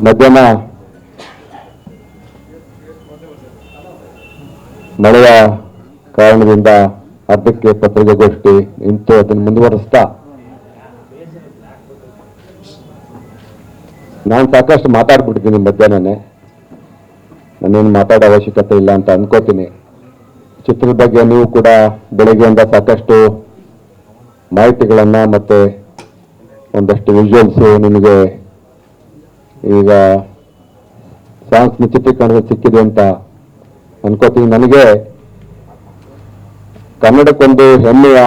ಮಧ್ಯಾಹ್ನ ಮಳೆಯ ಕಾರಣದಿಂದ ಅರ್ಧಕ್ಕೆ ಪತ್ರಿಕಾಗೋಷ್ಠಿ ನಿಂತು ಅದನ್ನು ಮುಂದುವರಿಸ್ತಾ ನಾನು ಸಾಕಷ್ಟು ಮಾತಾಡ್ಬಿಟ್ಟಿದ್ದೀನಿ ಮಧ್ಯಾಹ್ನನೇ. ನಾನೇನು ಮಾತಾಡೋ ಅವಶ್ಯಕತೆ ಇಲ್ಲ ಅಂತ ಅನ್ಕೋತೀನಿ. ಚಿತ್ರದ ಬಗ್ಗೆ ನೀವು ಕೂಡ ಬೆಳಗ್ಗೆಯಿಂದ ಸಾಕಷ್ಟು ಮಾಹಿತಿಗಳನ್ನು ಮತ್ತು ಒಂದಷ್ಟು ವಿಜುವಲ್ಸು ನಿಮಗೆ ಈಗ ಸಾಂಗ್ಸ್ನ ಚಿತ್ರೀಕರಣದಲ್ಲಿ ಸಿಕ್ಕಿದೆ ಅಂತ ಅನ್ಕೋತೀನಿ. ನನಗೆ ಕನ್ನಡಕ್ಕೊಂದು ಹೆಮ್ಮೆಯ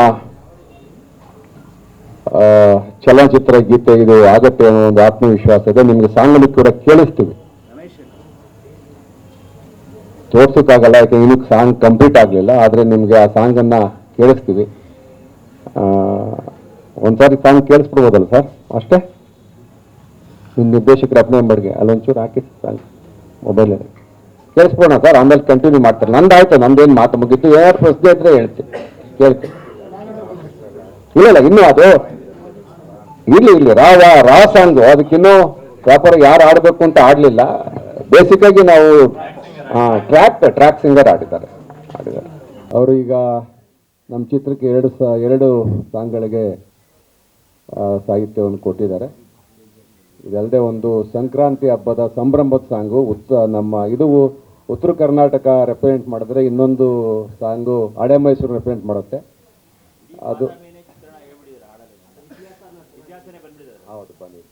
ಚಲನಚಿತ್ರ ಗೀತೆ ಇದು ಆಗತ್ತೆ ಅನ್ನೋ ಒಂದು ಆತ್ಮವಿಶ್ವಾಸ ಇದೆ. ನಿಮಗೆ ಸಾಂಗನ್ನು ಕೂಡ ಕೇಳಿಸ್ತೀವಿ, ತೋರ್ಸೋಕ್ಕಾಗಲ್ಲ, ಯಾಕೆ ಇನ್ನೂ ಸಾಂಗ್ ಕಂಪ್ಲೀಟ್ ಆಗಲಿಲ್ಲ. ಆದರೆ ನಿಮಗೆ ಆ ಸಾಂಗನ್ನು ಕೇಳಿಸ್ತೀವಿ. ಒಂದ್ಸಾರಿ ಸಾಂಗ್ ಕೇಳಿಸ್ಬಿಡ್ಬೋದಲ್ಲ ಸರ್? ಅಷ್ಟೇ. ನಿಮ್ಮ ನಿರ್ದೇಶಕರ ಅಪ್ನೆ ನಂಬರ್ಗೆ ಅಲ್ಲೊಂಚೂರು ಹಾಕಿ ಸಾಂಗ್ ಮೊಬೈಲಲ್ಲಿ ಕೇಳಿಸ್ಬೋಣ ಸರ್. ಆಮೇಲೆ ಕಂಟಿನ್ಯೂ ಮಾಡ್ತಾರೆ. ನಂದಾಯ್ತು, ನಂದೇನು ಮಾತು ಮುಗಿತು. ಯಾರು ಪ್ರಶ್ನೆ ಇದ್ರೆ ಹೇಳ್ತೀನಿ, ಕೇಳ್ತೀನಿ. ಇಲ್ಲ ಇನ್ನೂ ಅದು ಇರ್ಲಿ ರಾ ಸಾಂಗು ಅದಕ್ಕಿನ್ನೂ ಪ್ರಾಪರ್ ಯಾರು ಆಡಬೇಕು ಅಂತ ಆಡಲಿಲ್ಲ. ಬೇಸಿಕ್ಕಾಗಿ ನಾವು ಟ್ರ್ಯಾಕ್ ಸಿಂಗರ್ ಆಡಿದ್ದಾರೆ. ಅವರು ಈಗ ನಮ್ಮ ಚಿತ್ರಕ್ಕೆ ಎರಡು ಸಾಂಗ್ಗಳಿಗೆ ಸಾಹಿತ್ಯವನ್ನು ಕೊಟ್ಟಿದ್ದಾರೆ. ಇದಲ್ಲದೆ ಒಂದು ಸಂಕ್ರಾಂತಿ ಹಬ್ಬದ ಸಂಭ್ರಮದ ಸಾಂಗು ನಮ್ಮ ಇದು ಉತ್ತರ ಕರ್ನಾಟಕ ರೆಪ್ರೆಸೆಂಟ್ ಮಾಡಿದ್ರೆ, ಇನ್ನೊಂದು ಸಾಂಗು ಹಳೆ ಮೈಸೂರು ರೆಪ್ರೆಸೆಂಟ್ ಮಾಡುತ್ತೆ. ಅದು ಹೌದು ಬಂದಿದೆ.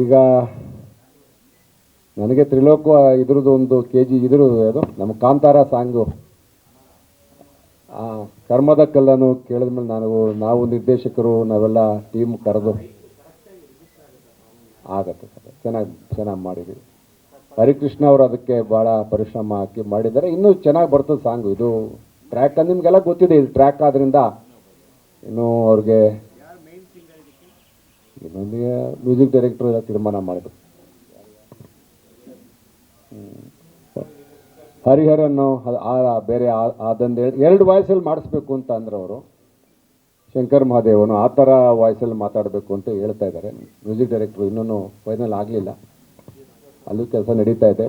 ಈಗ ನನಗೆ ತ್ರಿಲೋಕ ಇದ್ರದ್ದು ಒಂದು KG ಅದು ನಮ್ಮ ಕಾಂತಾರ ಸಾಂಗು ಕರ್ಮದ ಕಲ್ಲನ್ನು ಕೇಳಿದ್ಮೇಲೆ ನಾವು ನಿರ್ದೇಶಕರು ನಾವೆಲ್ಲ ಟೀಮ್ ಕರೆದು ಆಗತ್ತೆ ಸರ್. ಚೆನ್ನಾಗಿ ಮಾಡಿದ್ವಿ. ಹರಿಕೃಷ್ಣ ಅವರು ಅದಕ್ಕೆ ಭಾಳ ಪರಿಶ್ರಮ ಹಾಕಿ ಮಾಡಿದ್ದಾರೆ. ಇನ್ನೂ ಚೆನ್ನಾಗಿ ಬರ್ತದೆ ಸಾಂಗು. ಇದು ಟ್ರ್ಯಾಕ್ ನಿಮಗೆಲ್ಲ ಗೊತ್ತಿದೆ. ಇದು ಟ್ರ್ಯಾಕ್ ಆದ್ರಿಂದ ಇನ್ನೂ ಅವ್ರಿಗೆ ಇನ್ನೊಂದಿಗೆ ಮ್ಯೂಸಿಕ್ ಡೈರೆಕ್ಟರ್ ಎಲ್ಲ ತೀರ್ಮಾನ ಮಾಡಿದ್ರು. ಹರಿಹರನ್ನು ಬೇರೆ ಅದೊಂದು 2 ವಾಯ್ಸಲ್ಲಿ ಮಾಡಿಸ್ಬೇಕು ಅಂತ ಅಂದ್ರೆ ಅವರು ಶಂಕರ್ ಮಹಾದೇವನು ಆ ಥರ ವಾಯ್ಸಲ್ಲಿ ಮಾತಾಡಬೇಕು ಅಂತ ಹೇಳ್ತಾ ಇದ್ದಾರೆ. ಮ್ಯೂಸಿಕ್ ಡೈರೆಕ್ಟ್ರು ಇನ್ನೂ ಫೈನಲ್ ಆಗಲಿಲ್ಲ, ಅಲ್ಲೂ ಕೆಲಸ ನಡೀತಾ ಇದೆ.